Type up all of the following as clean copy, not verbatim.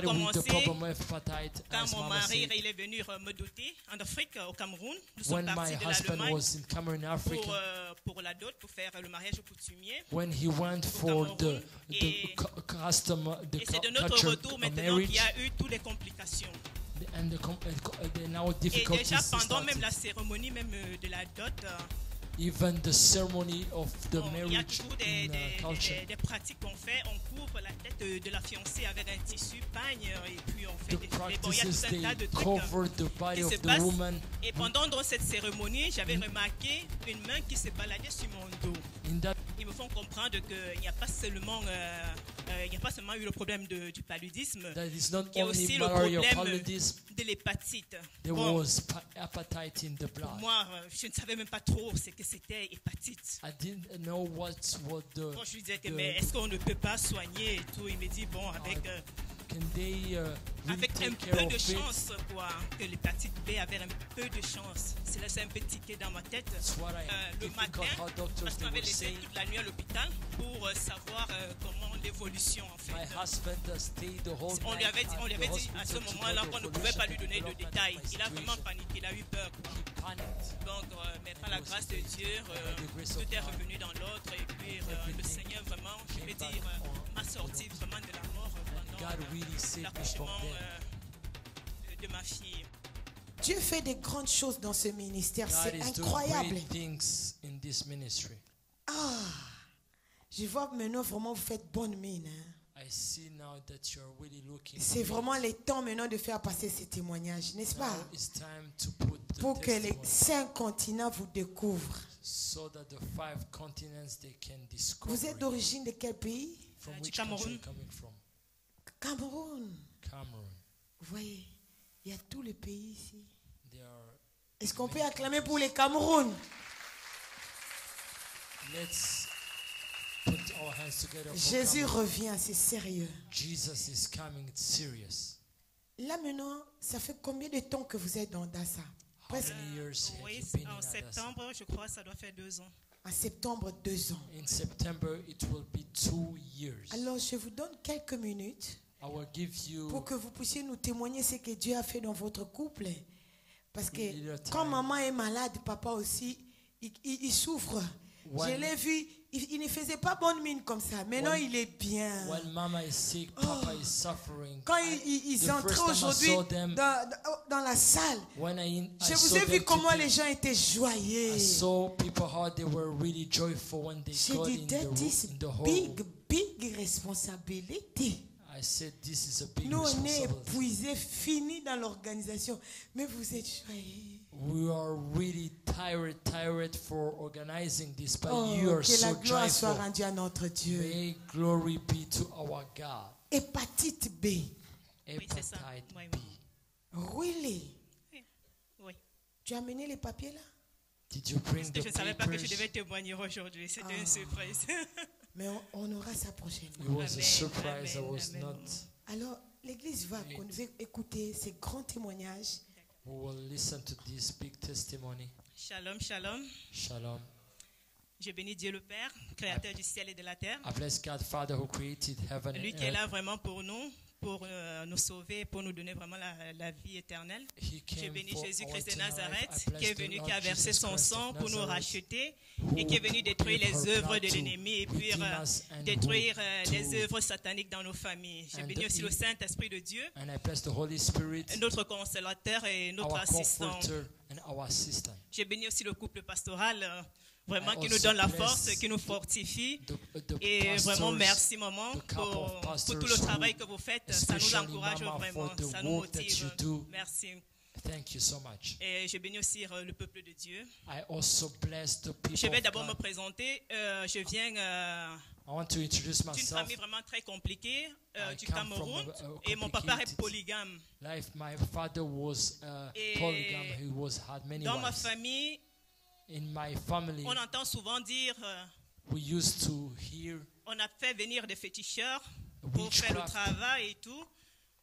started with the commencé problem of hepatitis, quand as mon Mama mari said. il est venu me doter en Afrique, au Cameroun. Nous sommes When my partis de husband l'Allemagne was in Cameroon, Africa, pour la dot, pour faire le mariage coutumier. when he went for the custom, the Et c'est de notre culture retour maintenant qu'il y marriage, a eu toutes les complications. and the now Et difficulties déjà pendant même started. la cérémonie même de la dot, Even the ceremony of the il y a marriage toujours in culture, des pratiques qu'on fait. On couvre la tête de la fiancée avec un tissu pagne et puis on fait the des bon, il y a practices, tout un tas de they trucs cover the body qui se of the passent. woman. Et pendant dans cette cérémonie, j'avais remarqué une main qui se baladait sur mon dos. In that, Ils me font comprendre qu'il n'y a pas seulement eu le problème du paludisme, that is not il y a only aussi le malaria problème paludism, de l'hépatite. there Bon, was hepatitis in the blood. moi, je ne savais même pas trop ce que c'était hépatite. I didn't know what the Bon, je lui disais que mais est-ce qu'on ne peut pas soigner et tout. Il me dit bon, avec can they really un take peu care de of it. chance, quoi, que l'hépatite B avait un peu de chance. C'est laissé un peu tiquer dans ma tête. That's what Le matin, difficult how doctors parce they qu'on avait would laissé say. toute la nuit à l'hôpital pour savoir comment l'évolution en fait. My husband stayed the whole On lui night avait dit, at on lui the avait dit à hospital ce to moment-là get qu'on ne the pouvait pas lui evolution, donner to de look at détails. my Il a vraiment situation. paniqué, il a eu peur. He panicked. Donc, mais par la grâce de Dieu, tout est revenu dans l'autre. Et puis, le Seigneur, vraiment, je vais dire, m'a sorti vraiment de la mort pendant God really saved me from l'accouchement death. de ma fille. Dieu fait des grandes choses dans ce ministère. God C'est is doing incroyable. great things in this ministry. Ah, je vois maintenant vraiment vous faites bonne mine. Hein. I see now that you're really looking. C'est vraiment le temps maintenant de faire passer ces témoignages, n'est-ce pas? Now it's time to put the Pour que les testimony 5 continents vous découvrent. so that the 5 continents they can discover. Vous êtes d'origine de quel pays? From Du which Cameroun. country coming from? Cameroun. Cameroun. Vous voyez, il y a tout le pays ici. They are. Est-ce qu'on peut acclamer pour les Cameroun? Let's put our hands together. For Jésus Cameroun. revient, c'est sérieux. Jesus is coming. It's serious. Là maintenant, ça fait combien de temps que vous êtes dans Dassa? How Presque many years have Oui, you been in en Adassa? septembre, je crois, ça doit faire 2 ans. en septembre, 2 ans. In September, it will be 2 years. Alors je vous donne quelques minutes I will give you pour que vous puissiez nous témoigner ce que Dieu a fait dans votre couple. Parce que Little time. quand maman est malade, papa aussi, il souffre. When- Je l'ai vu, il ne faisait pas bonne mine comme ça. Maintenant, When- il est bien. when Mama is sick, Papa is suffering. Quand ils The entraient first time I aujourd'hui saw them, dans la salle, when I je vous saw ai vu them comment today, les gens étaient joyeux. I saw people how they were really joyful when they J'ai got dit, in that is the hall. big responsibility. I said, this is a big Nous, on est responsibility. épuisés, finis dans l'organisation. Mais vous êtes joyeux. We are really tired for organizing this, but Oh, you are que la so gloire soit joyful. rendue à notre Dieu. May glory be to our God. Hépatite B. Oui, c'est ça. Hepatite Oui, B. oui. Really? Oui. Tu as amené les papiers là? Did you bring Je the ne savais pas que je papers? devais témoigner aujourd'hui. C'était une surprise. Mais on aura ça prochainement. It was a Amen, surprise. I amen, was amen. not. Alors, l'église va écouter ces grands témoignages. We will listen to this big testimony. Shalom, shalom. Shalom. Je bénis Dieu le Père, créateur du ciel et de la terre. I bless God, Father, who created heaven Lui and qui est earth. là vraiment pour nous sauver, pour nous donner vraiment la vie éternelle. He Je came bénis for Jésus-Christ our de eternal Nazareth, life. I bless qui est the venu, Lord qui a versé Jesus son Christ sang of pour nous Nazareth, racheter who et qui est venu détruire gave les her œuvres blood de to l'ennemi et puis redeem us and détruire to- les œuvres sataniques dans nos familles. Je and bénis aussi the- le Saint-Esprit de Dieu, And I bless the Holy Spirit, notre consolateur et notre our assistant. comforter and our assistant. Je bénis aussi le couple pastoral, vraiment I qui nous also donne la bless force, qui nous fortifie. The Et pastors, vraiment, merci, maman, the couple of pour pastors tout le travail who- que vous faites. Ça nous especially encourage Mama, vraiment, for the ça nous work that you motive. do. Merci. Thank you so much. Et je bénis aussi le peuple de Dieu. I also bless the people Je vais of d'abord me God. présenter. Je viens I want to introduce d'une myself. famille vraiment très compliquée I du come from Cameroun. a Et mon papa est complicated polygame. Life, my father was Et polygam. He had many Dans ma wives. famille, In my family, on entend souvent dire we used to hear on a fait venir des féticheurs pour faire le witchcraft, travail et tout.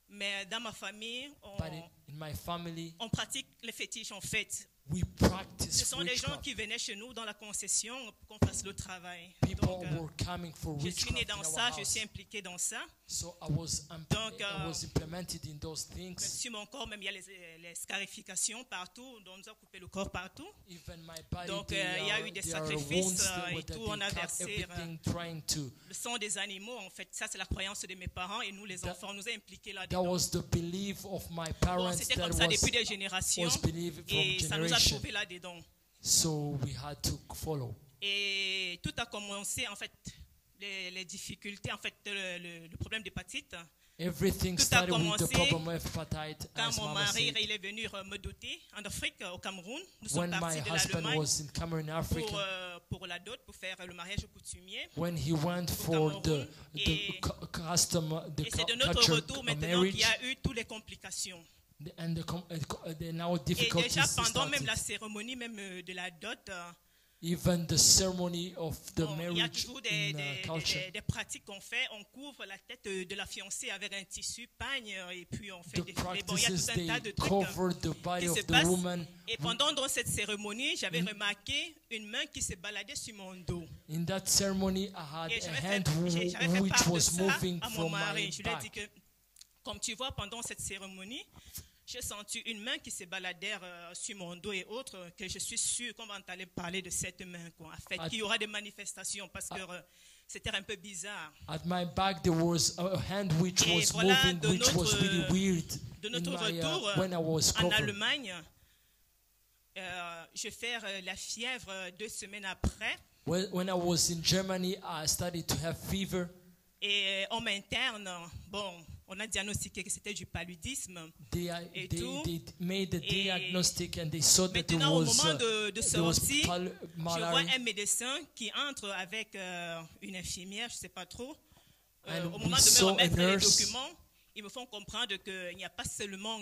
Mais dans ma famille, but in my family, on pratique les fétiches en fait. we Ce practiced sont des gens witchcraft. qui venaient chez nous dans la concession pour qu'on fasse le travail. People Donc, were coming for je suis né witchcraft in dans our ça, je house. suis impliqué dans ça. So I was Donc, implemented in those things. Sur mon corps, même, il y a les scarifications partout, donc on nous a coupé le corps partout. Even my body, Donc, il y a eu des there are sacrifices, wounds et that tout, they on a cut versé, everything trying to. Le sang des animaux, en fait, ça c'est la croyance de mes parents et nous les enfants, on nous a impliqués That là-dedans. was the belief of my Bon, parents. c'était That comme ça depuis des générations was believed from et ça nous a generation. trouvés là-dedans. So we had to follow. Et tout a commencé, en fait, les difficultés, en fait, le problème d'hépatite. Everything Tout a started with the commencé problem of hepatitis. Quand As mon Mama mari said, il est venu me doter en Afrique, au Cameroun, nous sommes when my partis de husband l'Allemagne was in Cameroon, Africa, pour la dot, pour faire le mariage coutumier. when he went for Cameroun, the et- custom, Et c'est de notre culture retour maintenant qu'il marriage, y a eu toutes les complications. and the now Et difficulties déjà pendant même started. la cérémonie même de la dot, Even the ceremony of the bon, il y a marriage toujours in culture. des pratiques qu'on fait. On couvre la tête de la fiancée avec un tissu pagne et puis on fait The des bon, il y a tout practices, un tas de they trucs cover the body qui of se the passent. woman. Et pendant dans cette cérémonie, j'avais remarqué une main qui se baladait sur mon dos. In that ceremony, I had Et a j'avais hand fait which part de was ça moving à mon from mari. my Je lui ai dit back. que, comme tu vois, pendant cette cérémonie, j'ai senti une main qui se baladait sur mon dos et autres, que je suis sûr qu'on va aller parler de cette main, quoi. En fait, qu'il y aura des manifestations parce que c'était un peu bizarre. At my back, there was a hand which Et was voilà, moving, de which was notre- really weird. De In notre my, retour when I was en covered. Allemagne, je fais la fièvre 2 semaines après. When I was in Germany, I started to have fever. Et on m'interne. Bon, on a diagnostiqué que c'était du paludisme. They made the Et diagnostic and they saw that there Maintenant, au was, moment de there was sortie, je vois malaria. un médecin qui entre avec une infirmière, je ne sais pas trop. And Au we moment de saw me a remettre les nurse. documents, ils me font comprendre qu'il n'y a pas seulement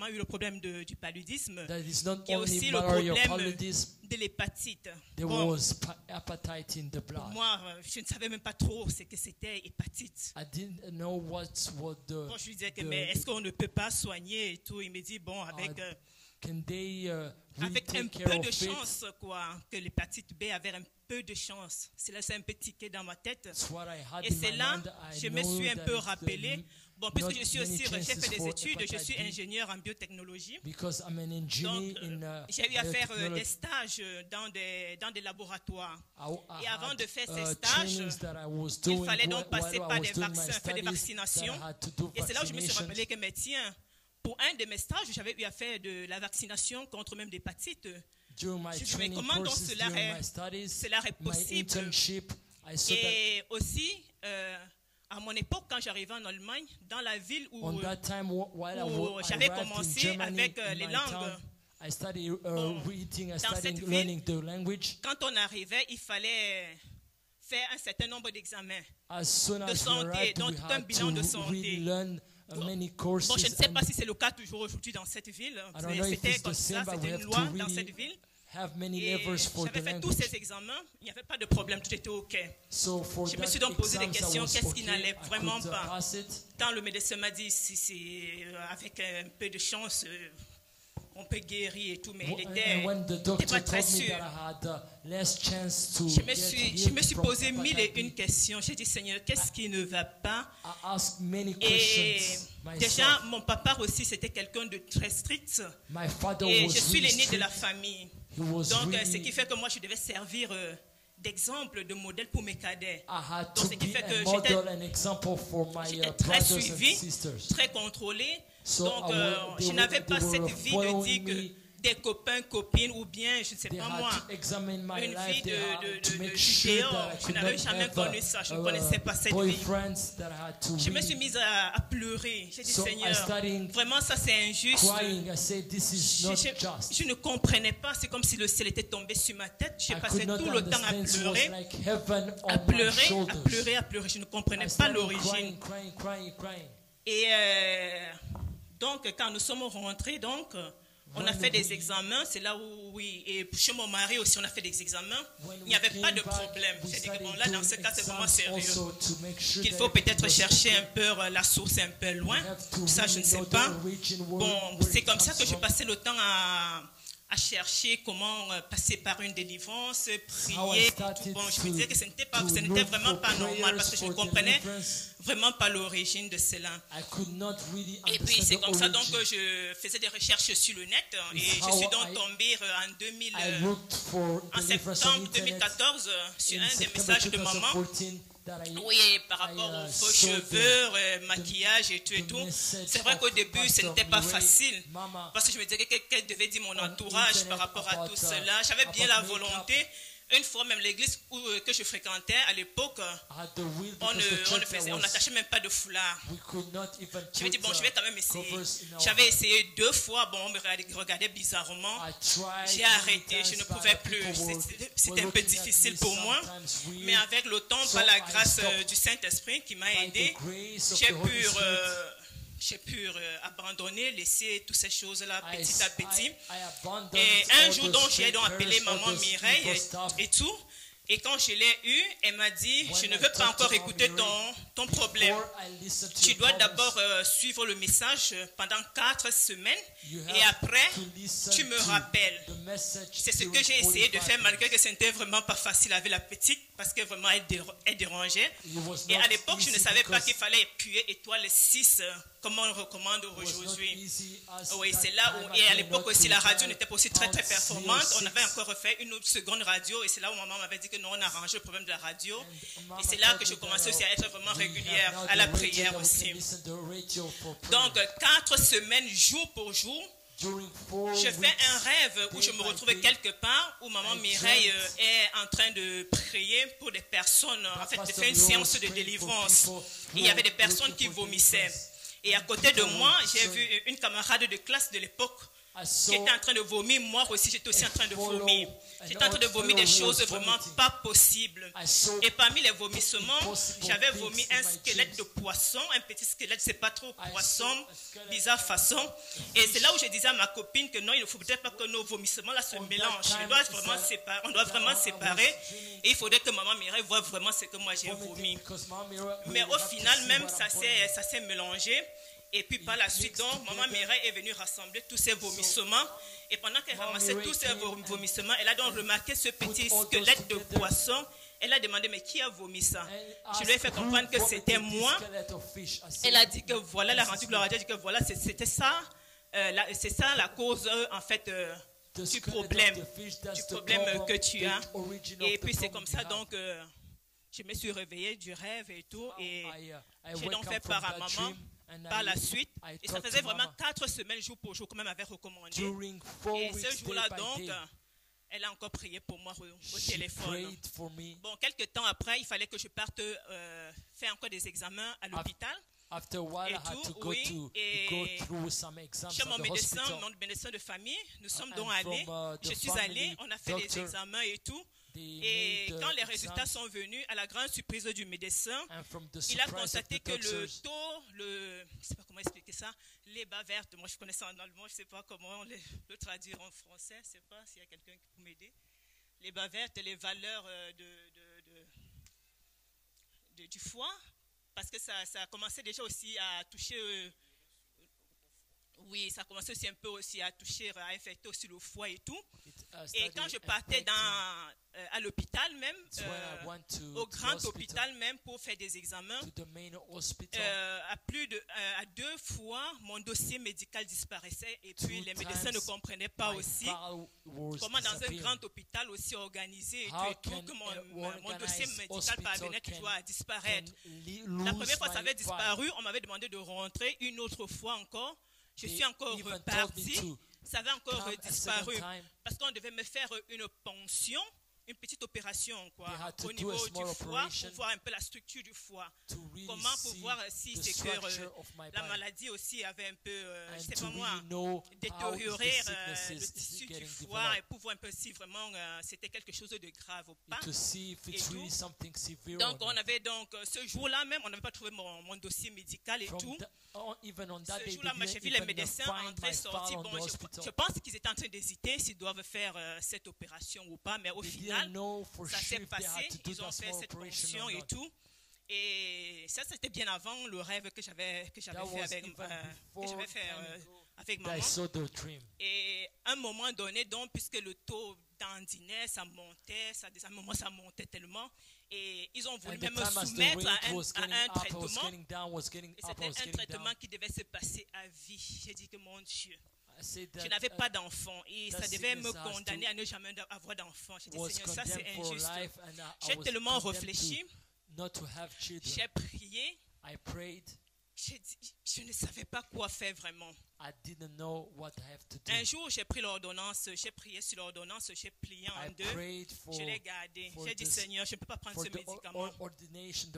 eu le problème du paludisme, That is not il y a only aussi le malaria problème paludism, de l'hépatite. there Bon, was hepatitis in the blood. moi, je ne savais même pas trop ce que c'était hépatite. I didn't know what the Bon, je lui disais que, the- mais est-ce qu'on ne peut pas soigner et tout? Il me dit, bon, avec can they really avec un take care peu de of it? chance, quoi, que l'hépatite B avait un peu de chance. C'est là, c'est un peu tiqué dans ma tête. That's what I had Et in c'est my là, mind. I je me know suis un that peu it's rappelé. Bon, puisque not je suis many aussi, j'ai chances fait des for études, je suis hepatitis B. ingénieur en biotechnologie. Because I'm an engineer Donc, in j'ai eu à faire biotechnology. des stages dans des laboratoires. I Et avant had, de faire ces trainings stages, that I was il doing fallait donc while passer I par was des doing my vaccins, faire des studies, vaccinations. that I had to do Et c'est là où je me suis vaccinations. rappelé que, mais tiens, pour un de mes stages, j'avais eu à faire de la vaccination contre même l'hépatite. During my Je dis, mais training comment donc courses, cela during est- my studies, cela est my possible? internship, I saw that Et aussi, à mon époque, quand j'arrivais en Allemagne, dans la ville où on that time while I j'avais arrived in commencé Germany, avec in les my langues. town, I studied reading, I dans studied cette ville, learning the language. quand on arrivait, il fallait faire un certain nombre d'examens. As soon de as we santé, arrived, donc we tout un had bilan de to santé. really learn many courses. Bon, je ne sais and pas si c'est le cas toujours aujourd'hui dans cette ville. I don't know if C'était it's comme the ça, same, but we c'était have une to loi dans really cette ville. have many Et levels for the j'avais fait tous language. ces examens, il n'y avait pas de problème, tout était OK. So for Je me that suis donc posé des exams, I questions, was qu'est-ce qui okay, n'allait I vraiment could, pas? pass it. Quand le médecin m'a dit, si c'est avec un peu de chance, on peut guérir et tout, mais il And when the était doctor pas très told me sûr. that I had less chance to Je me get suis healed from posé mille et une hepatitis, questions. J'ai dit, Seigneur, qu'est-ce qui ne va pas? I asked many Et questions déjà, myself. mon papa aussi, c'était quelqu'un de très strict. My father Et was je suis really l'aîné de la strict. famille. He was Donc, ce really, qui fait que moi, je devais servir d'exemple, de modèle pour mes cadets. I had Donc, to ce qui be fait a que model and example for my j'étais très brothers and suivi, sisters. très contrôlé. So Donc, they je were- n'avais they pas were cette vie de following dire que me. des copains, copines, ou bien, je ne sais They pas moi, had to examine my une life vie they had to make du sure dehors. that I Je could n'avais not jamais have connu ça, je ne connaissais pas cette vie. boyfriends that I had to Je me suis really mise à pleurer. J'ai dit, So I Seigneur, started vraiment ça c'est injuste. crying. I said, this is not just. Je ne comprenais pas, c'est comme si le ciel était tombé sur ma tête. J'ai I passé could not tout le temps à understand. It was pleurer, like heaven on à my pleurer, à shoulders. pleurer, à pleurer. Je ne comprenais I pas started l'origine. crying. Et donc, quand nous sommes rentrés, donc, on a fait des examens. C'est là où, oui, et chez mon mari aussi, on a fait des examens. Il n'y avait pas de problème. J'ai dit que bon, là, dans ce cas, c'est vraiment sérieux. Qu'il faut peut-être chercher un peu la source un peu loin. Ça, je ne sais pas. Bon, c'est comme ça que je passais le temps à chercher comment passer par une délivrance, How I prier. started Bon, je to- me disais que ce n'était to vraiment look pas for normal parce que je ne prayers for comprenais deliverance. vraiment pas l'origine de cela. I could not really Et puis understand c'est the comme ça donc origin. que je faisais des recherches sur le net et It's je how suis donc I- tombée en 2000, I looked for en deliverance on septembre internet 2014 sur in un des September messages de maman. 2014 that I Oui, par rapport aux faux cheveux, maquillage et tout et tout. C'est vrai qu'au début, ce n'était pas facile. Parce que je me disais qu'elle devait dire mon entourage par rapport à tout cela. J'avais bien la volonté. Une fois, même l'église que je fréquentais à l'époque, on n'attachait même pas de foulard. Je me dis, bon, je vais quand même essayer. J'avais essayé 2 fois, bon, on me regardait bizarrement. J'ai arrêté, je ne pouvais plus. C'était un peu difficile pour moi. Mais avec le temps, par la grâce du Saint-Esprit qui m'a aidé, j'ai pu abandonner, laisser toutes ces choses-là petit à petit. Et un jour, donc, j'ai donc appelé maman Mireille et tout. Et quand je l'ai eue, elle m'a dit, je ne veux pas encore écouter ton problème. Tu dois d'abord suivre le message pendant 4 semaines et après, tu me rappelles. C'est ce que j'ai essayé de faire malgré que ce n'était vraiment pas facile avec la petite parce que vraiment elle dérangeait. Et à l'époque, je ne savais pas qu'il fallait appuyer étoile 6 comme on recommande aujourd'hui. Oui, c'est là où, et à l'époque aussi, la radio n'était pas aussi très performante. On avait encore refait une autre seconde radio et c'est là où maman m'avait dit que non, on a arrangé le problème de la radio. Et c'est là que je commençais aussi à être vraiment régulière à la prière aussi. Donc, 4 semaines, jour pour jour, je fais un rêve où je me retrouve quelque part où maman Mireille est en train de prier pour des personnes, en fait, de faire une séance de délivrance. Et il y avait des personnes qui vomissaient. Et à côté de moi, j'ai vu une camarade de classe de l'époque qui était en train de vomir. Moi aussi, j'étais aussi en train de vomir. J'étais en train de vomir des choses vraiment pas possibles. Et parmi les vomissements, j'avais vomi un squelette de poisson, un petit squelette, c'est pas trop poisson, bizarre façon. Et c'est là où je disais à ma copine que non, il ne faudrait pas que nos vomissements là se mélangent. On doit vraiment séparer. Et il faudrait que maman Mireille voie vraiment ce que moi j'ai vomi. Mais au final, même ça s'est mélangé. Et puis par la suite, donc, maman Mireille est venue rassembler tous ces vomissements. Et pendant qu'elle ramassait tous ces vomissements, elle a donc remarqué ce petit squelette de poisson. Elle a demandé, mais qui a vomi ça? Je lui ai fait comprendre que c'était moi. Elle a dit que voilà, la rendu gloire à Dieu, a dit que voilà, c'était ça. C'est ça la cause, en fait, du problème que tu as. Et puis c'est comme ça, donc, je me suis réveillée du rêve et tout. Et j'ai donc fait part à maman. Par la suite, et ça faisait vraiment 4 semaines jour pour jour comme elle m'avait recommandé. Et ce jour-là donc, elle a encore prié pour moi au téléphone. Bon, quelques temps après, il fallait que je parte faire encore des examens à l'hôpital. After a while, I had to go through some exams chez at mon the médecin, hospital. mon médecin de famille, nous sommes donc allés. Je suis family allée, on a fait des doctor, examens et tout. They Et made quand les exams, résultats sont venus, à la grande surprise du médecin, and from the il a surprise of constaté the que le doctors, taux, je ne sais pas comment expliquer ça, les bas vertes, moi je connais ça en allemand, je ne sais pas comment le traduire en français, je ne sais pas s'il y a quelqu'un qui peut m'aider. Les bas vertes, les valeurs du foie, parce que ça a commencé déjà aussi à toucher, oui, ça a commencé aussi un peu aussi à toucher, à infecter aussi le foie et tout. Et quand je partais à l'hôpital même, au grand hôpital même pour faire des examens, à 2 fois mon dossier médical disparaissait et puis les médecins ne comprenaient pas aussi comment dans un grand hôpital aussi organisé et tout que mon dossier médical parvenait toujours à disparaître. La première fois ça avait disparu, on m'avait demandé de rentrer une autre fois encore. Je suis encore repartie. Ça avait encore disparu parce qu'on devait me faire une ponction, une petite opération quoi, au niveau du foie pour voir un peu la structure du foie. Comment pour voir si c'est que la maladie aussi avait un peu, je sais pas moi, détérioré le tissu du foie et pour voir un peu si vraiment c'était quelque chose de grave ou pas. Donc on avait donc ce jour-là même, on n'avait pas trouvé mon dossier médical et tout. Ce jour-là, moi, j'ai vu les médecins entrer, sortir. Bon, je pense qu'ils étaient en train d'hésiter s'ils doivent faire cette opération ou pas, mais au final, ça s'est passé. Ils ont fait cette ponction et tout. Et ça, c'était bien avant le rêve que j'avais fait avec maman. Et un moment donné, donc, puisque le taux tendinait, ça montait, à un moment ça montait tellement, et ils ont voulu And même the me time as the soumettre rate à was getting un up, I was traitement. getting down, was getting Et up, I c'était was un getting traitement down. qui devait se passer à vie. J'ai dit que mon Dieu, I said je that n'avais pas d'enfant et that ça devait me sickness has condamner to- à ne jamais avoir d'enfant. J'ai dit, was Seigneur, ça c'est condemned for injuste. life, and I J'ai was tellement condemned réfléchi, to not to have children. j'ai prié, I prayed. j'ai dit, je ne savais pas quoi faire vraiment. I didn't know what I have to do. Un jour, j'ai pris l'ordonnance, j'ai prié sur l'ordonnance, j'ai plié en I deux, prayed for je l'ai gardé. for J'ai dit, this- Seigneur, je ne peux pas prendre ce the médicament. ordination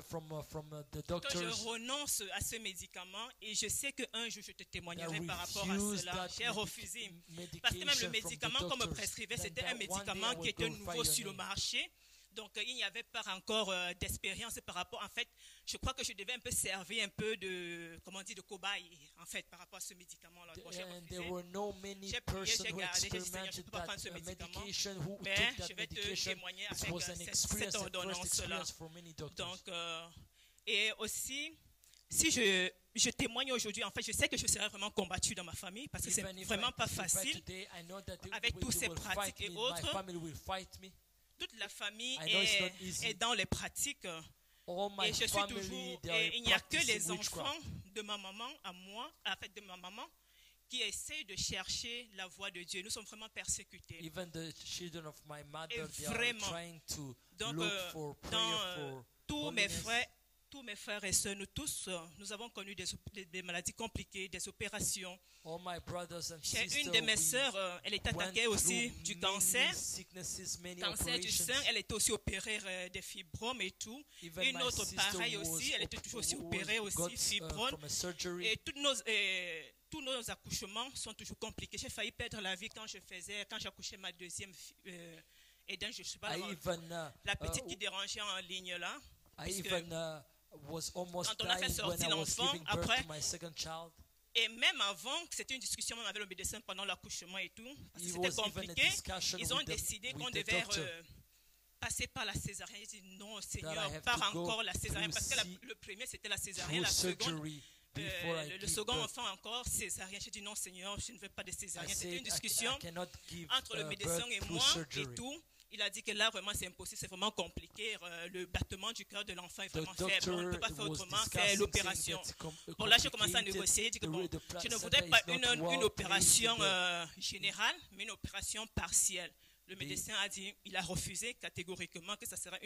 from the Que je doctors. renonce à ce médicament et je sais qu'un jour je te témoignerai that par rapport à refused cela. that J'ai refusé. medication Parce que même le from the médicament qu'on me doctors. prescrivait, Then c'était that un one day médicament I qui will était glorify nouveau your sur le name. marché. Donc, il n'y avait pas encore d'expérience par rapport. En fait, je crois que je devais un peu servir un peu de, comment on dit, de cobaye, en fait, par rapport à ce médicament-là. Donc, j'ai And refusé. there were no many J'ai prié, persons j'ai who gardé, j'ai dit, Seigneur, je ne experimented peux pas prendre ce that médicament. medication, who Mais took je that vais te medication. témoigner It avec was an cette experience, a first ordonnance-là. experience for many doctors. Donc, et aussi, si je témoigne aujourd'hui, en fait, je sais que je serai vraiment combattu dans ma famille parce que c'est Even if vraiment I pas testify facile. today, I know that they avec will- tous they ces will pratiques fight et me. autres. My family will fight me. Toute la famille I know it's not easy. est dans les pratiques. All my Et je suis family, toujours, they are et il n'y a que les practicing enfants witchcraft. de ma maman à moi, en fait de ma maman, qui essaient de chercher la voie de Dieu. Nous sommes vraiment persécutés. Even the children of my mother, Et they are vraiment, trying to Donc, look for prayer dans for tous mes holiness. frères, tous mes frères et sœurs, nous tous, nous avons connu des maladies compliquées, des opérations. All my brothers and J'ai sisters, une de mes we sœurs, elle est went attaquée aussi through du many cancer. sicknesses, many Cancer du operations. sein, elle était aussi opérée des fibromes et tout. Even Une my autre sister pareille was aussi, elle était toujours aussi opérée got, aussi, fibrome. from a surgery. Et tous nos accouchements sont toujours compliqués. J'ai failli perdre la vie quand j'accouchais ma deuxième et donc je sais pas I even la petite qui dérangeait en ligne là. I puisque- even was almost Quand on a fait dying when sortir I was l'enfant, giving birth après- to my second child. Et même avant, c'était une discussion même avec le médecin pendant l'accouchement et tout, parce que It c'était was even a compliqué. discussion Ils ont with the- décidé with qu'on the devait doctor. passer par la césarienne. J'ai dit non, I Seigneur, have pas to go encore la césarienne, parce que through le premier c'était la césarienne, Through la seconde. surgery before I Le give second birth. enfant encore césarienne. J'ai dit non Seigneur, je ne veux pas de I césarienne. C'était said une discussion I cannot give entre le médecin birth et through moi surgery. et tout. Il a dit que là vraiment c'est impossible, c'est vraiment compliqué. Le battement du cœur de l'enfant est The vraiment faible. On ne peut pas doctor faire was autrement, discussing, c'est saying l'opération. that it's Bon là j'ai commencé à complicated. négocier. J'ai dit que bon, The je ne placenta voudrais is pas not une well opération placed. générale, mais une opération partielle. Le médecin a dit, il a refusé catégoriquement que ça serait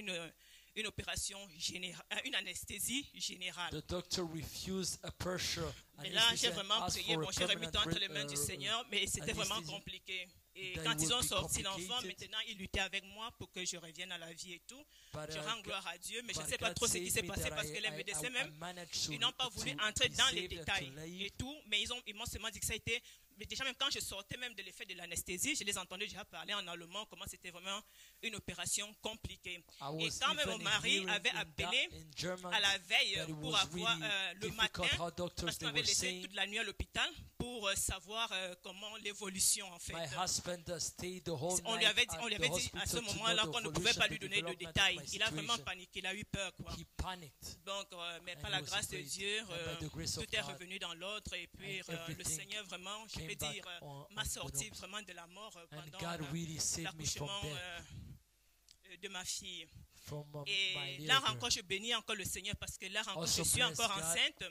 une opération générale, une anesthésie générale. The doctor refused a partial Et là, j'ai anesthesia and vraiment asked prié, for a bon, j'ai remis permanent entre les mains du Seigneur, mais c'était vraiment anesthesia. compliqué. Et That quand would ils ont be sorti l'enfant, complicated. maintenant, ils luttaient avec moi pour que je revienne à la vie et tout. But, Je rends gloire à Dieu, mais je ne but sais pas God trop ce qui saved s'est me passé that parce que les médecins même, managed ils n'ont pas voulu to entrer be dans les saved and détails to live. et tout, mais ils m'ont seulement dit que ça a été. Mais déjà, même quand je sortais même de l'effet de l'anesthésie, je les entendais déjà parler en allemand, comment c'était vraiment une opération compliquée. I Et was quand même mon even mari hearing avait in appelé in German à la veille that it pour was avoir really le difficult matin, how doctors parce they qu'on avait were laissé saying. toute la nuit à l'hôpital pour savoir comment l'évolution en fait. My husband stayed the whole On lui night avait at the dit à ce hospital to moment-là know the qu'on ne pouvait pas lui evolution, donner the de development détails. of my Il a vraiment situation. paniqué, il a eu peur quoi. He panicked. Donc, mais And par he la was grâce de afraid. Dieu, And by the grace tout of est God, revenu dans l'ordre et puis and le everything Seigneur vraiment, je came peux back dire, on m'a the sorti norm. vraiment de la mort And pendant God really saved me from l'accouchement death, de ma fille. from Et my là little encore, girl. je bénis encore le Seigneur parce que là encore, Also je suis bless encore God. enceinte.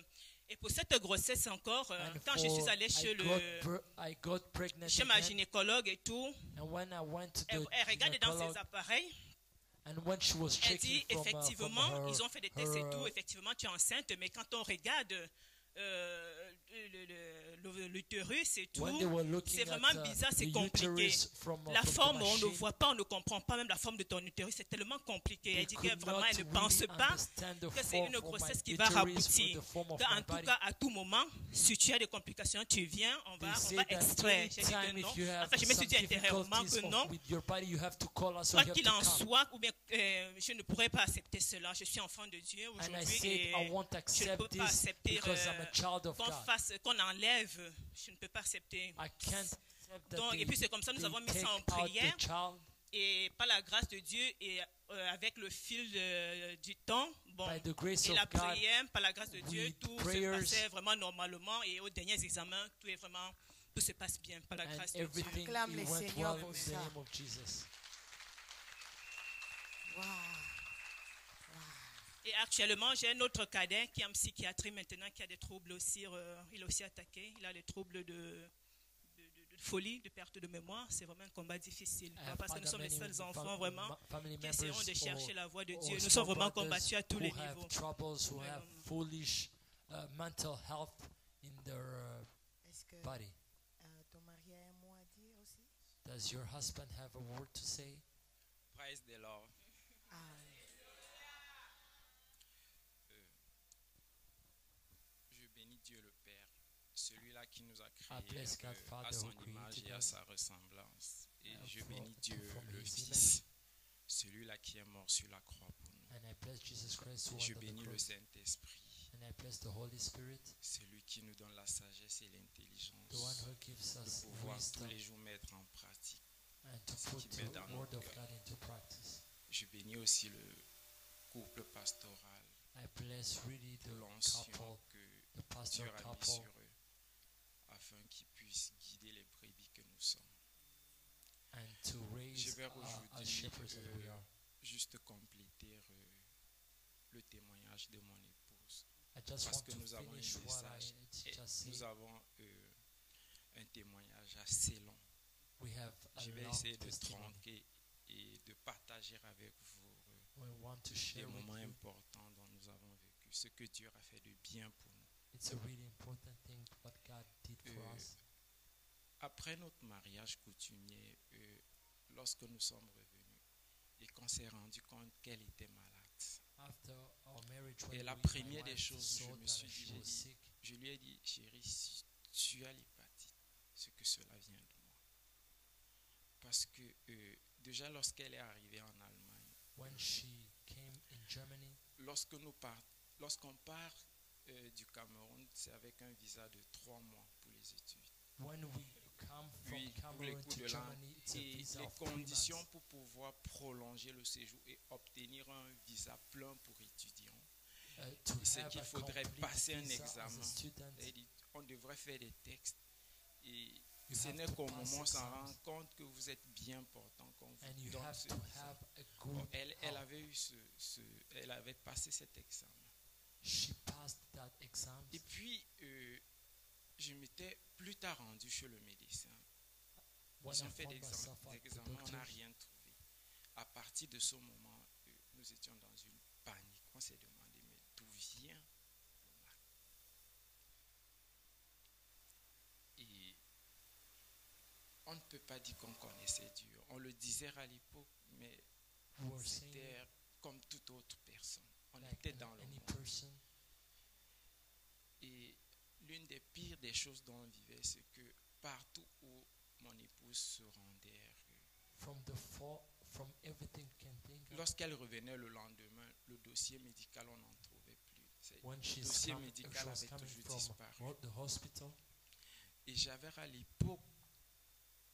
Et pour cette grossesse encore, And quand je suis for- allée I got pregnant chez ma again, gynécologue et tout, and when I went to elle the regarde dans ses gynecolog, appareils, and when she was elle checking dit from effectivement, her, ils ont fait des tests et her, tout, effectivement tu es enceinte, mais quand on regarde l'utérus et tout, when they were looking c'est vraiment at, bizarre, c'est the compliqué. uterus from La from the forme, on ne machine, voit pas, on ne comprend pas même la forme de ton utérus, c'est tellement compliqué. they Elle dit que could vraiment, not elle ne really pense pas understand the que c'est form une of my grossesse qui va uterus or aboutir. the form of En my tout body. cas, à tout moment, si tu as des complications, tu viens, on They va say that extraire. J'ai dit que anytime non. if you have Enfin, je me suis some dit intérieurement difficulties que non. with your body, you have to call us, so Quoi you have qu'il to en come. soit, ou bien je ne pourrais pas accepter cela. Je suis enfant de Dieu And I aujourd'hui said, et I won't je ne accept peux pas this accepter because I'm a child of God. qu'on enlève. Je ne peux pas accepter. I can't accept that Donc, they, et puis c'est comme ça, nous they avons mis take ça en out prière. the child. Et par la grâce de Dieu et avec le fil du temps, bon, By the grace et of la God, prière, par la grâce de Dieu, with tout se prayers, passait vraiment normalement. Et aux derniers examens, tout est vraiment tout se passe bien par la And grâce de Dieu. everything Acclame it le went Seigneur well pour in the ça. name of Jesus. Waouh. Et actuellement, j'ai un autre cadet qui est en psychiatrie maintenant, qui a des troubles aussi. Il est aussi attaqué. Il a des troubles de folie, de perte de mémoire. C'est vraiment un combat difficile. I have Parce que nous sommes les many seuls enfants vraiment family qui essaieront members de chercher or- la voie de or Dieu. Nous small sommes vraiment brothers combattus à tous les who have niveaux. troubles, who have Vraiment. foolish mental health in their Est-ce que body. ton mari a un mot à dire aussi? Does your husband have a word to say? Praise the Lord. Ah, Je bénis Dieu le Père, celui-là qui nous a I bless créés God, Father, à son who image created et à us. sa ressemblance. Et je for- bénis Dieu from le his Fils, celui-là qui est mort sur la croix pour nous. And I bless Jesus Christ who Et je under the bénis le cross. Saint-Esprit, And I bless the Holy Spirit, celui qui nous donne la sagesse et the one l'intelligence who gives de us pouvoir tous wisdom les jours mettre en pratique. and to ce put qui met the dans word nos of cœurs. God into practice. Je bénis aussi le couple pastoral, I bless really the l'onction couple, que the pastor Dieu a mis couple, sur eux, afin qu'ils puissent guider les brebis que nous sommes. and to Je raise vais as aujourd'hui shepherds that we are. juste compléter le témoignage de mon épouse. I just Parce want que to nous avons un finish what I message et just said. nous avons un témoignage assez long. We have a Je vais long essayer de testimony. tronquer et de partager avec vous We want to des share with moments you. importants dont nous avons vécu, ce que Dieu a fait de bien pour nous. It's a really important thing what God did for Euh, us. Après notre mariage coutumier, lorsque nous sommes revenus et qu'on s'est rendu compte qu'elle était malade, After our marriage, et when la my première des wife choses, je saw me that suis she dit, was sick, je lui ai dit, chérie, si tu as l'hépatite, c'est que cela vient de moi. Parce que déjà lorsqu'elle est arrivée en Allemagne, when she came in Germany, lorsqu'on part du Cameroun, c'est avec un visa de 3 mois pour les études. when we come from Puis pour les Cameroun coûts to de l'an Germany, it's a et visa les of 3 conditions months. pour pouvoir prolonger le séjour et obtenir un visa plein pour étudiants. To C'est have qu'il a faudrait complete passer un visa as examen. a student, Elle dit, on devrait faire des textes et You ce have n'est to qu'au pass moment où on s'en exams. rend compte que vous êtes bien important qu'on vous and you donne have ce to visa. have a Bon, good elle help. avait eu elle avait passé cet examen. She passed that exam. Et puis, je m'étais plus tard rendu chez le médecin. When Ils I ont fait found des myself at the examens, on n'a doctor's, rien trouvé. À partir de ce moment, nous étions dans une panique. On s'est demandé, mais d'où vient le mal? Et on ne peut pas dire qu'on connaissait Dieu. On le disait à l'époque, mais we were saying c'était comme toute autre personne. On like était dans le any monde. person. Et l'une des pires des choses dont on vivait, c'est que partout où mon épouse se rendait, From everything you can think of, lorsqu'elle revenait le lendemain, le dossier médical, on n'en trouvait plus. when Le she's dossier come, she médical was avait coming toujours from disparu. the hospital, Et j'avais à l'époque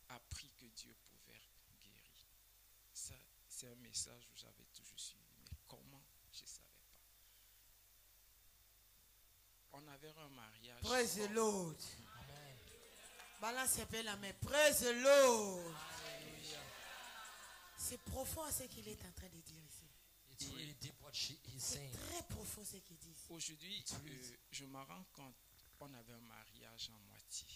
appris que Dieu pouvait guérir. Ça, c'est un message où j'avais toujours suivi. Mais comment? Je ne savais pas. On avait un mariage. praise the Lord. Amen. Balance un peu la main. Praise the Lord. C'est profond ce qu'il est en train de dire ici. It's really deep what she is C'est saying. très profond ce qu'il dit. Aujourd'hui, je me rends compte qu'on avait un mariage en moitié.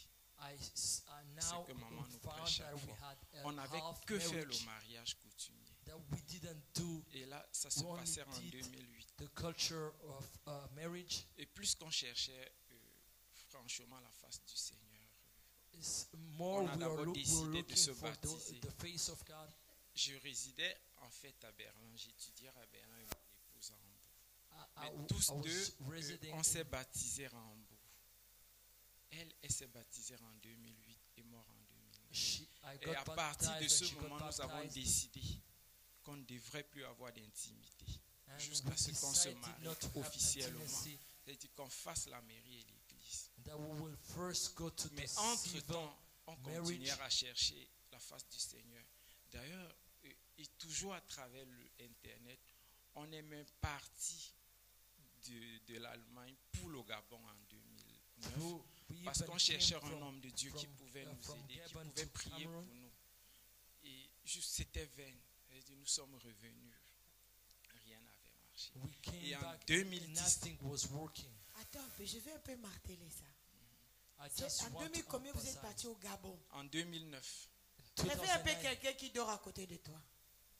Now que maman nous found prêche that chaque we fois. had On a n'avait half que fait le marriage mariage coutumier. that we didn't do Et là, ça se We only passait en did 2008. the culture of marriage. Et plus qu'on cherchait franchement la face du Seigneur, Is more On a we are d'abord we're décidé de se looking for baptiser. the face of God. je résidais en fait à Berlin. J'étudiais à Berlin et mon épouse à Hambourg. I Mais tous was deux, residing on s'est in- baptisés à Hambourg. Elle s'est baptisée en 2008 et mort en 2009. I Et à got partir de baptized ce and she got moment, nous avons baptized. décidé qu'on ne devrait plus avoir d'intimité And jusqu'à we ce qu'on se decided marie not to have officiellement. intimacy, C'est-à-dire qu'on fasse la mairie et l'église. that we will first go to Mais the civil entre-temps, on marriage. continuait à chercher la face du Seigneur. D'ailleurs, et toujours à travers l'Internet, on est même parti de l'Allemagne pour le Gabon en 2009. through, we Parce even qu'on came cherchait un from- homme de Dieu qui from- pouvait nous from aider, qui Gabon pouvait to prier pour Cameroon. nous. Et juste c'était vain. Et nous sommes revenus. Rien n'avait marché. We came Et en back and 2010, nothing was working. Attends un peu, je vais un peu marteler ça. I C'est just en want 2000, to combien vous êtes emphasize. parti au Gabon? en 2009, Réveille un peu 2009, quelqu'un qui dort à côté de toi.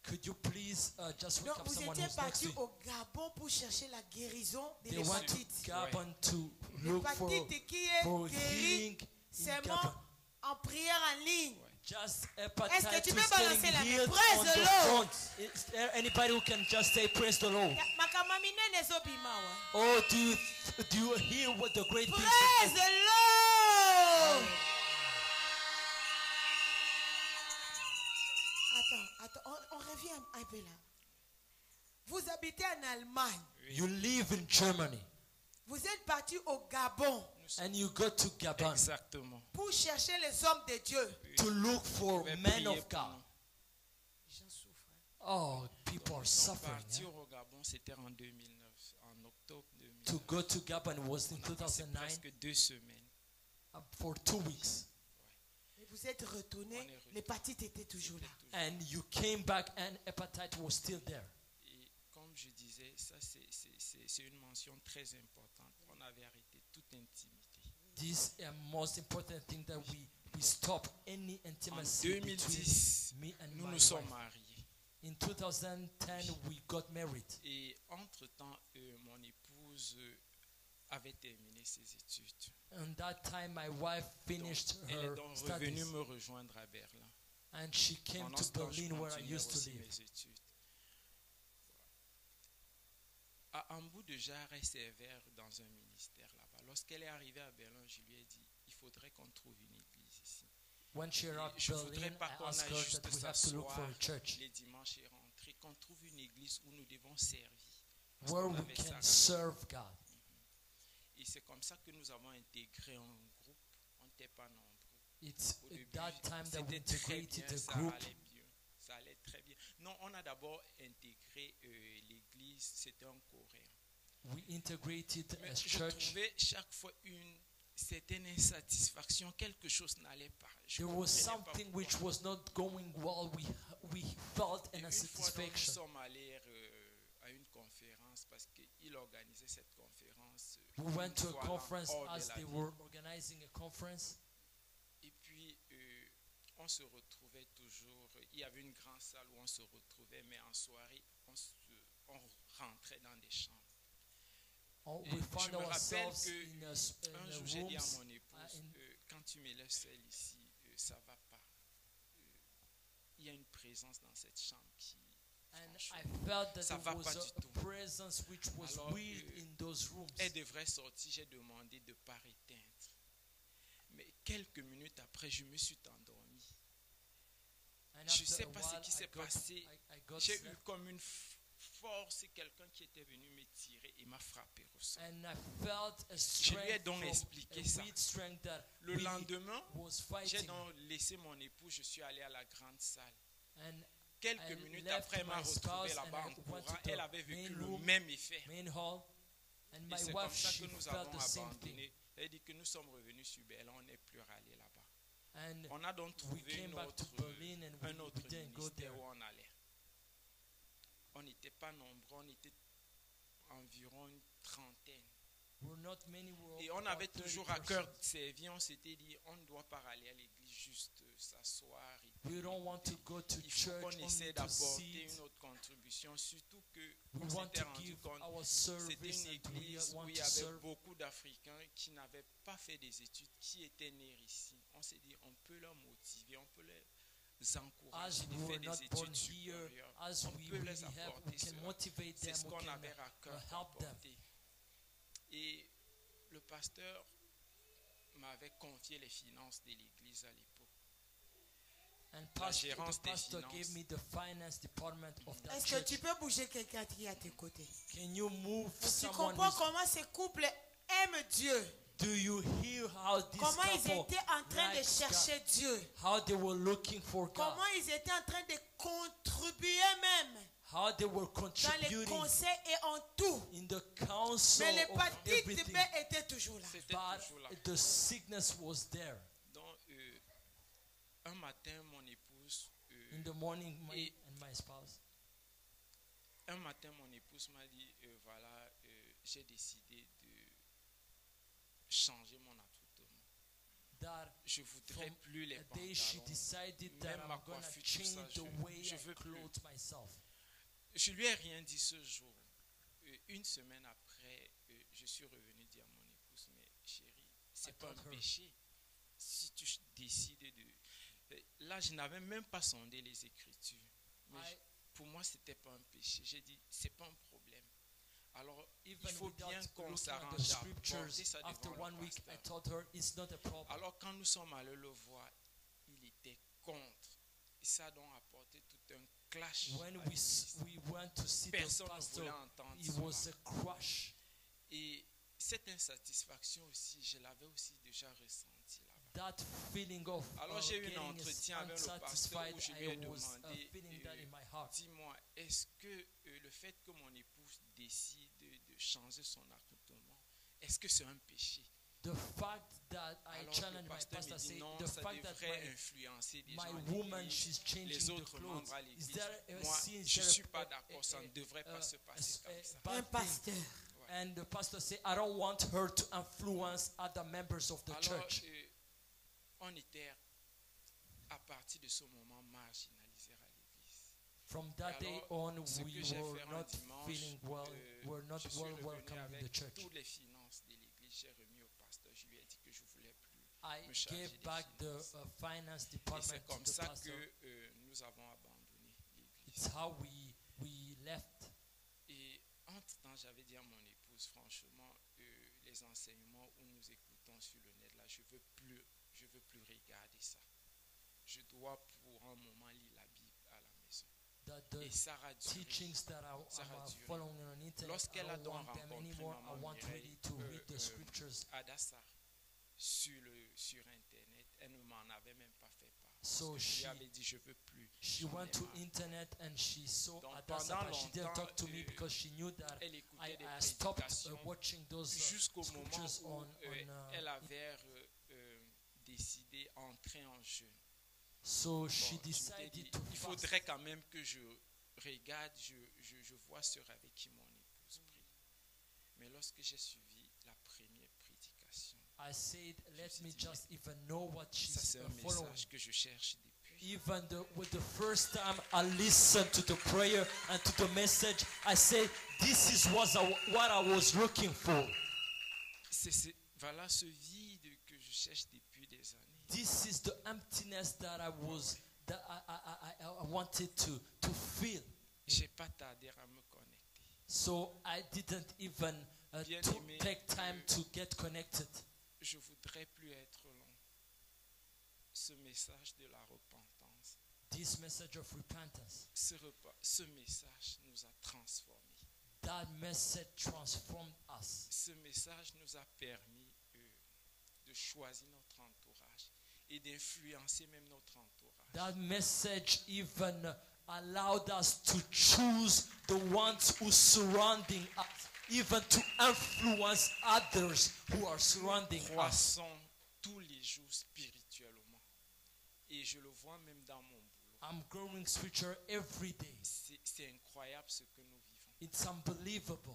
could you please just wake Donc, up vous someone étiez who's next parti to you? au Gabon pour chercher la guérison de They went to l'hépatite. Gabon to look for L'hépatite qui est for guérie healing in seulement Gabon. en prière en ligne. Just Est-ce que hepatitis tu peux balancer getting la main? healed Praise on the the Lord. phone. Is there anybody who can just say praise the Lord? Makamamine nezobima wa. Oh, do you hear what the great things Praise that the Lord. Attends, on revient un peu là. Vous habitez en Allemagne. you live in Germany Vous êtes parti au Gabon and you go to Gabon exactement. pour chercher les hommes de Dieu. to look for Pouvait men prier of pour God? nous. Les gens souffrent. Oh, people are Nous sommes suffering. partis eh? au Gabon, c'était en 2009, en octobre 2009. To go to Gabon was in C'est 2009 presque 2 semaines. for 2 weeks. Et vous êtes retourné, On est retourné. l'hépatite était toujours là. C'était toujours- And you came back and hepatitis was still there. Et comme je disais, ça c'est une mention très importante. On avait arrêté toute intimité. This is the most important thing that we stop any En intimacy 2010, between me and nous my nous sommes wife. mariés. In 2010, we got married. Et entre-temps, mon épouse avait terminé ses études. And that time, my wife finished Elle est her donc studies, revenue me rejoindre à Berlin. and she came Pendant to ce temps, je Berlin, where I continuais used to aussi live. mes études. À Hambourg de Jarre est sévère dans un ministère là-bas. Lorsqu'elle est arrivée à Berlin, je lui ai dit, il faudrait qu'on trouve une église ici. When she arrived Je at voudrais Berlin, pas I qu'on asked aille her juste that we have to look for s'asseoir a church les dimanches et rentrer, qu'on trouve une église où nous devons servir. Parce where qu'on we avait can ça. serve God. Et c'est comme ça que nous avons intégré un groupe. On n'était pas nombreux. It's Au at début, that time that we c'était très integrated bien, a ça group. allait bien. Ça allait très bien. Non, on a d'abord intégré l'église, c'était un coréen. We integrated Mais a je church. trouvais chaque fois une certaine insatisfaction, quelque chose n'allait pas. Je There was comprenais pas something pourquoi. which was not going well. We felt Et an une fois, donc, nous unsatisfaction. sommes allés à une conférence parce qu'il organisait cette conférence. We une went to fois a conference hors de as la they ville. were organizing a conference. Et puis, on se retrouvait toujours. Il y avait une grande salle où on se retrouvait, mais en soirée, on rentrait dans des chambres. We Je found me rappelle ourselves que in un a jour, j'ai dit à rooms. mon épouse, in- quand tu me laisses seule ici, ça va pas. Il y a une présence dans cette chambre qui... And I franchement, felt that ça there va was pas du a tout. presence which was Alors, weird in those rooms. Elle devrait sortir, j'ai demandé de ne pas éteindre. Mais quelques minutes après, je me suis endormi. And Je after sais a pas ce while, qui s'est passé. I got J'ai eu slept, comme une force, quelqu'un qui était venu me tirer et m'a frappé au sol. and I felt a Je lui ai strength donc from expliqué a ça. weird strength that Le really lendemain, was j'ai fighting. donc laissé mon époux, je suis allé à la grande salle. And Quelques I minutes left après, elle m'a my retrouvé spouse là-bas and en I went courant. to the Elle avait vécu main le room. même effet. main hall, and Et my c'est comme wife, ça she que nous felt avons the same thing. abandonné. Elle dit que nous sommes revenus sur Berlin, on n'est plus allé là-bas. And On a donc we trouvé came une back to autre, Berlin and un autre we didn't go ministère there. où on allait. On n'était pas nombreux, on était environ une trentaine. We're not many, we're Et on about avait 30 toujours à cœur persons. de servir. On s'était dit, on ne doit pas aller à l'église juste s'asseoir. Et We don't want to go to il faut qu'on church essaie only to d'apporter sit. une autre contribution, surtout que We on want s'était to rendu give compte our c'était service une and we église want où il to y avait serve. beaucoup d'Africains qui n'avaient pas fait des études, qui étaient nés ici. On s'est dit, on peut leur motiver, on peut les As encourager we de were faire not des born études here, supérieures. as On we peut really les have, we apporter can cela. motivate C'est them, ce we qu'on can avait à cœur help them. d'apporter. Et le pasteur m'avait confié les finances de l'église à l'époque. And La the gérance des pastor finances. gave me the finance department of that Est-ce que church. tu peux bouger quelqu'un qui est à tes côtés? Can you move Tu someone comprends who's- comment ces couples aiment Dieu? Do you hear how this Comment ils couple étaient en train de likes God? chercher Dieu? How they were looking for God? Comment ils étaient en train de contribuer même How they were dans les contributing conseils et en tout. in the council Mais of l'hépatite everything. B était toujours là. C'était But toujours là. the sickness was there. Donc, un matin, mon épouse, In the morning, Et- my spouse, un matin, mon épouse m'a dit, voilà, j'ai décidé de changer mon accoutrement. that Je voudrais from plus les a day she pantalons. decided that même ma I'm going to coiffure, tout change ça, the way je I veux plus. clothe myself. Je lui ai rien dit ce jour. Une semaine après, je suis revenu dire à mon épouse, mais chérie, c'est I pas un told her. péché. Si tu décides de... Là, je n'avais même pas sondé les Écritures. Mais I- pour moi, c'était pas un péché. J'ai dit, c'est pas un problème. Alors, il Even faut without bien qu'on looking at the s'arrange à scriptures, porter ça after devant one le week, I pasteur. told her it's not a problem. Alors, quand nous sommes allés le voir, il était contre. Et ça a donc apporté tout un clash. When à we l'église. we went to see the Personne ne pastor, voulait entendre it was cela. a crush. Et cette insatisfaction aussi, je l'avais aussi déjà ressentie là-bas. That feeling of Alors j'ai eu un getting entretien avec le pasteur unsatisfied, où je lui ai I was demandé, feeling that in my heart. dis-moi, est-ce que le fait que mon épouse décide de changer son accoutrement, est-ce que c'est un péché? The fact that I Alors challenged le my pasteur pastor, me dit say non, the ça fact that devrait influencer des my gens à woman, l'église, she's changing les the autres clothes. membres à Is l'église. there a Moi, sin? Is je ne there suis pas d'accord, ça ne devrait pas se passer comme ça. bad Un thing? pasteur. And the pastor said, I don't want her to influence other members of the Alors, church. on était à partir de ce moment marginalisés à l'église. From that Et day alors, on, ce we que j'ai were fait un not dimanche, feeling well. We're not je suis well revenu welcome in avec the church. toutes les finances de l'église, j'ai remis au pasteur, je lui ai dit que je voulais plus. I me charger gave des back the finances. finance Et department c'est to comme the ça pastor. que nous avons abandonné It's l'église. how we left. Et entre-temps, j'avais dit à mon épouse, franchement, les enseignements où nous écoutons sur le net, là, je veux plus regarder ça. Je dois pour un moment lire la Bible à la maison. That the Et ça a duré. teachings that Ça a I'm duré. following on internet, I Lorsqu'elle a don't donc want them rencontré anymore. I Maman want Mireille, really to read the scriptures. Adassa sur Internet, elle ne m'en avait même pas fait part. So Parce que je lui she- avais dit, je veux plus. She j'en ai went to marre. internet and she saw Donc, Adassa, pendant but she didn't talk to me longtemps, because she knew that Elle I écoutait des stopped prédications watching those jusqu'au moment scriptures où on elle avait décidé d'entrer en jeûne. so she Bon, je m'étais decided dit, to il fast. faudrait quand même que je regarde, je vois sur avec qui mon épouse prie. Mais lorsque j'ai suivi la première prédication, I said, let suis me dit, just even know what ça she's c'est un following. message que je cherche depuis. Even with the first time I listened to the prayer and to the message, I said, this is what I was looking for. Voilà ce vide que je cherche depuis des années. This is the emptiness that I wanted to feel. J'ai pas tardé à me connecter. So I didn't even Bien to aimé, take time to get connected. Je voudrais plus être long. Ce message de la repentance, This message of repentance, ce message nous a transformés. that message transformed us. Ce message nous a permis de choisir notre entourage et d'influencer même notre entourage. That message even allowed us to choose the ones who surrounding us, even to influence others who are surrounding us. Croissons tous les jours spirituellement. Et je le vois même dans mon boulot. I'm growing scripture every day. C'est incroyable ce que nous vivons. It's unbelievable.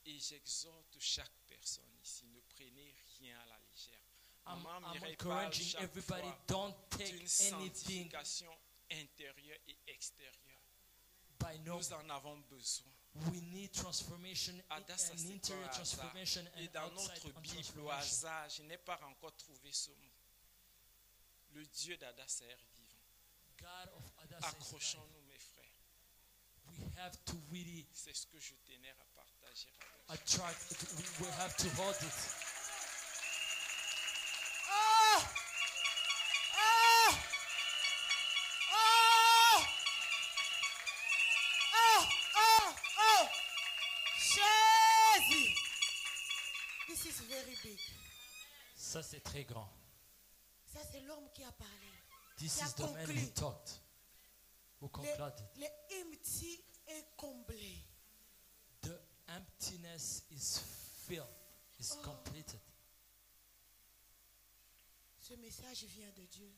Et j'exhorte chaque personne ici, ne prenez rien à la légère. I'm Maman Mireille parle encouraging chaque everybody, fois don't take d'une anything sanctification intérieure et extérieure. by no. Nous en avons besoin. We need transformation, Ça, an c'est interior pas un hasard. transformation Et and dans outside notre Bible, au transformation. hasard, je n'ai pas encore trouvé ce mot. Le Dieu d'Adassa est vivant. God of Adassa is life. Accrochons-nous, mes frères. We have to really C'est ce que je tenais à partager avec vous. attract. We have to hold it. Oh! Oh! Oh! Oh! Oh! Oh! Jésus! This is very big. Ça c'est très grand. Ça, c'est l'homme qui a parlé. This Qui a is the man who conclu. talked. Who concluded. Le empty est comblé. The emptiness is filled, is completed. Ce message vient de Dieu.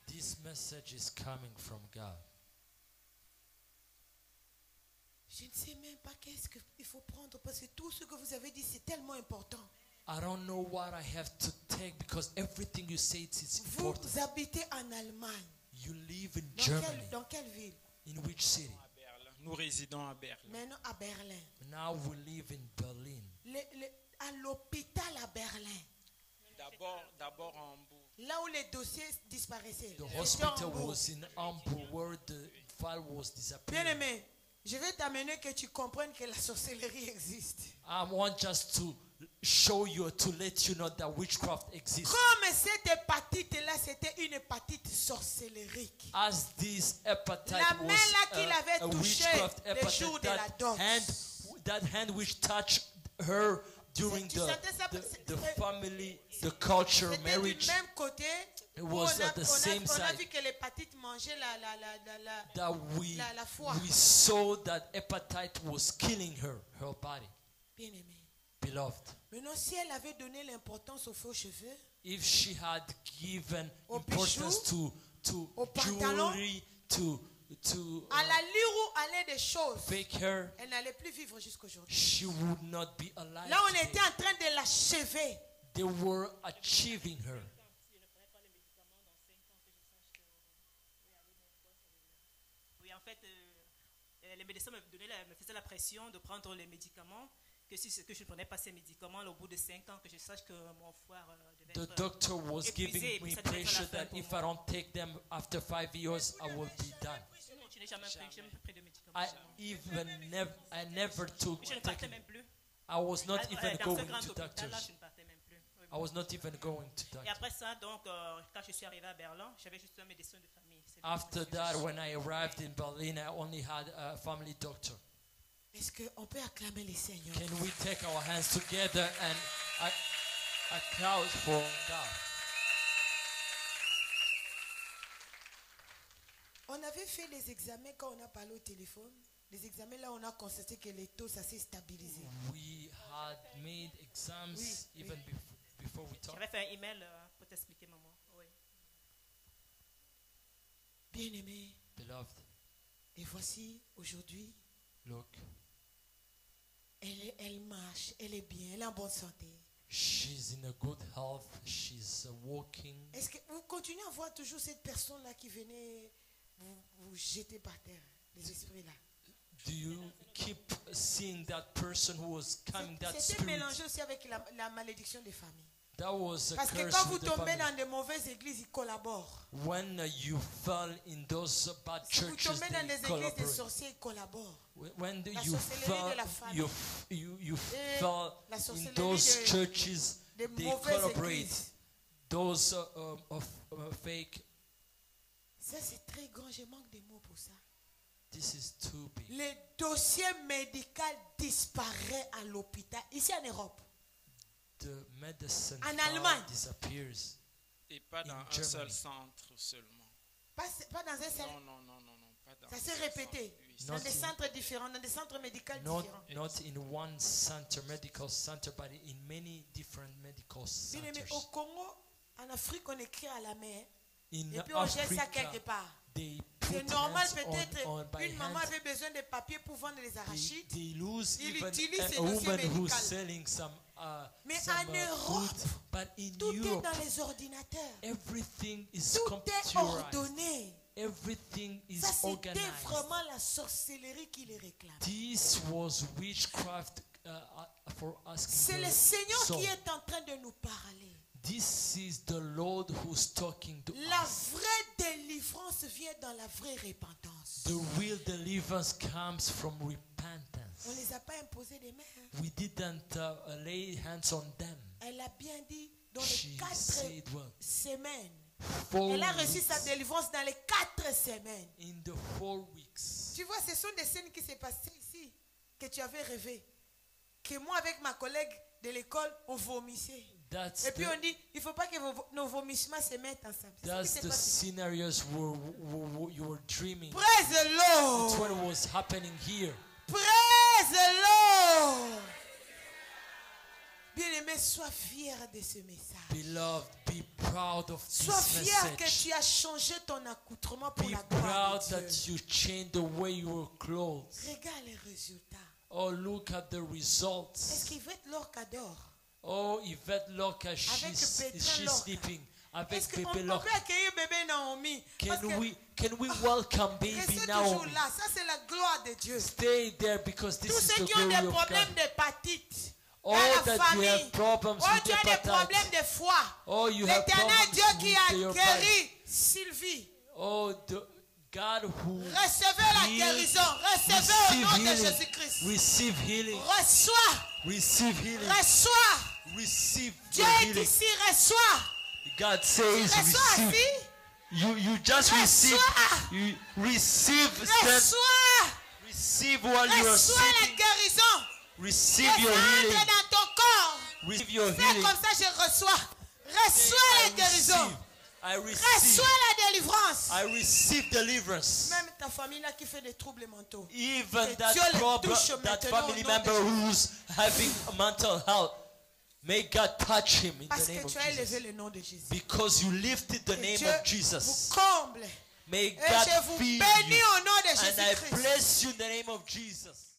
This message is coming from God. Je ne sais même pas qu'est-ce qu'il faut prendre parce que tout ce que vous avez dit, c'est tellement important. I don't know what I have to take because everything you say is Vous important. habitez en Allemagne. You live in Dans Germany. dans quelle ville? In which city? À Berlin. Nous résidons à Berlin. Maintenant à Berlin. Now we live in Berlin. À l'hôpital à Berlin. D'abord en Hambourg. Là où les dossiers disparaissaient. The C'était en hospital Hambourg. was in Hamburg where the file was Bien disappearing. aimé, je vais t'amener que tu comprennes que la sorcellerie existe. I want just to show you, to let you know that witchcraft exists. Comme cette hépatite-là, c'était une hépatite sorcellerique. As this hepatite La main là was qu'il avait a touché witchcraft le jour hepatite, de la dot. that hand which touched her during Tu sentais ça, the family, the culture, C'était du marriage, même côté. it Où was at the same on a side vu que l'hépatite mangeait that la foi. we saw that hepatite was killing her body. Bien aimé. Beloved, Maintenant, si elle avait donné l'importance aux faux cheveux, if she had given Aux importance to aux pantalons, jewelry, to à l'allure où allaient des choses, fake hair, elle n'allait plus vivre jusqu'aujourd'hui. she would not be alive. Là, on today. était en train de l'achever. They were achieving her. Oui, en fait, les médecins me faisaient la pression de prendre les médicaments, que si que je ne prenais pas ces médicaments, au bout de 5 ans, que je sache que mon foie devait The être doctor was épuisé, giving et puis me ça devait être pressure la fin that pour if moi. I don't take them after 5 years, I will be done. Non, je n'ai jamais pris de médicaments. I never took. Je ne partais même plus. I was not even Dans ce going grand to hôpital-là, doctors. je ne partais même plus. Oui. I was not even going to Et doctors. après ça, donc, quand je suis arrivée à Berlin, j'avais juste un médecin de famille. C'est le After médecin that, de- when I arrived in Berlin, I only had a family doctor. Est-ce qu'on peut acclamer les seigneurs? Can we take our hands together and account for God? On avait fait les examens quand on a parlé au téléphone. Les examens là, on a constaté que les taux, ça s'est stabilisé. We had made exams Oui, even before we talked. J'avais fait un email pour t'expliquer, maman. Oui. Bien aimé. Beloved, Et voici, aujourd'hui, look, elle marche, elle est bien, elle est en bonne santé. she's in a good health. She's walking. Est-ce que vous continuez à voir toujours cette personne-là qui venait vous jeter par terre, les esprits-là? Do you keep seeing that person who was coming, that C'était spirit? mélangé aussi avec la malédiction des familles. That was a Parce que curse quand vous with the tombez family. dans de mauvaises églises, ils collaborent. When you fell in those bad Si vous churches, tombez dans des they églises des collaborate. sorciers, ils collaborent. When La you sorcellerie fell, de la famille. you Et fell la in sorcellerie those de- churches, des they mauvaises collaborate. églises. Those of fake. Ça, c'est très grand. Je manque des mots pour ça. This is too big. Les dossiers médicaux disparaissent à l'hôpital, ici en Europe. The medicine En file Allemagne. disappears. Et pas dans In un seul Germany. centre seulement. Pas dans un seul. Non, pas dans Ça un s'est seul répété. centre. Oui, Dans Not des in- centres différents, dans des centres médicaux Not, différents. not in one center, medical center, but in many different medical Bien aimé, centers. au Congo, en Afrique, on écrit à la main. In Et puis on jette ça Africa, quelque part. they C'est put normal, hands peut-être, on by une maman hand. avait besoin de papiers pour vendre les arachides. They lose Il even utilise ces a dossiers woman who's médicaux. selling some, Mais some en Europe, food. But in Tout est Europe, dans les ordinateurs. everything is Tout est computerized. ordonné. Everything is Ça, c'était organized. vraiment la sorcellerie qui les réclame. This was witchcraft for asking C'est le their Seigneur soul. qui est en train de nous parler. This is the Lord who's talking to La us. vraie délivrance vient dans la vraie repentance. The real deliverance comes from On ne repentance. les a pas imposé des mains. Hein. We didn't lay hands on them. Elle a bien dit dans les She 4 said, well, semaines. 4 Elle a reçu sa weeks. délivrance dans les 4 semaines. In the 4 weeks. Tu vois, ce sont des scènes qui s'est passées ici, que tu avais rêvé. Que moi, avec ma collègue de l'école, on vomissait. That's Et puis on the, dit, il ne faut pas que nos vomissements se mettent ensemble. C'est ce that's qui s'est the passé. scenarios you were dreaming. Praise the That's what Lord. was happening here. Praise the Lord. Bien-aimé, sois fier de ce message. Beloved, be proud of Sois this fier que message. tu as changé ton accoutrement pour Be la gloire proud de that Dieu. you changed the way you were clothed. Regarde les résultats. Oh, look at the Est-ce results. qu'Yvette Lorque adore? Oh, Yvette Locke, Avec she's Pétrin Lorque. sleeping. Est-ce Avec qu'on Pepe peut Locke. accueillir bébé Naomi? Parce que Can we welcome baby restez toujours Naomi? là. Ça, c'est la gloire de Dieu. Stay there because this Tous is ceux the qui ont glory des of problèmes God. d'hépatite Oh, dans la that you famille. have problems Oh, with tu as des hepatitis. problèmes de foie. Oh, you have L'éternel problems Dieu qui a with your guéri Sylvie. Oh, the God who Recevez la healed, guérison. Recevez au nom de healing. Jésus-Christ. Receive healing. Reçois. Receive healing. Reçois. Receive Dieu the est healing. ici. Reçois. God says Reçois receive. ici. You just receive. Reçois. You receive strength. Reçois. Receive while you are Reçois la sitting. guérison. Receive Et ça your entre healing. dans ton corps. Receive your Fais healing. comme ça, je reçois. Reçois la guérison. I receive. Reçois la délivrance. I receive deliverance. Même ta famille là qui fait des troubles mentaux. Even Que that Dieu les problem, touche that maintenant au family nom de member who's having mental health, may God touch him in Parce the name que of tu as élevé Jesus. le nom de Jésus. Because you lifted the Que name Dieu of vous Jesus. comble. May Et God je vous feed bénis you. au nom de And I Jésus-Christ. bless you in the name of Jesus.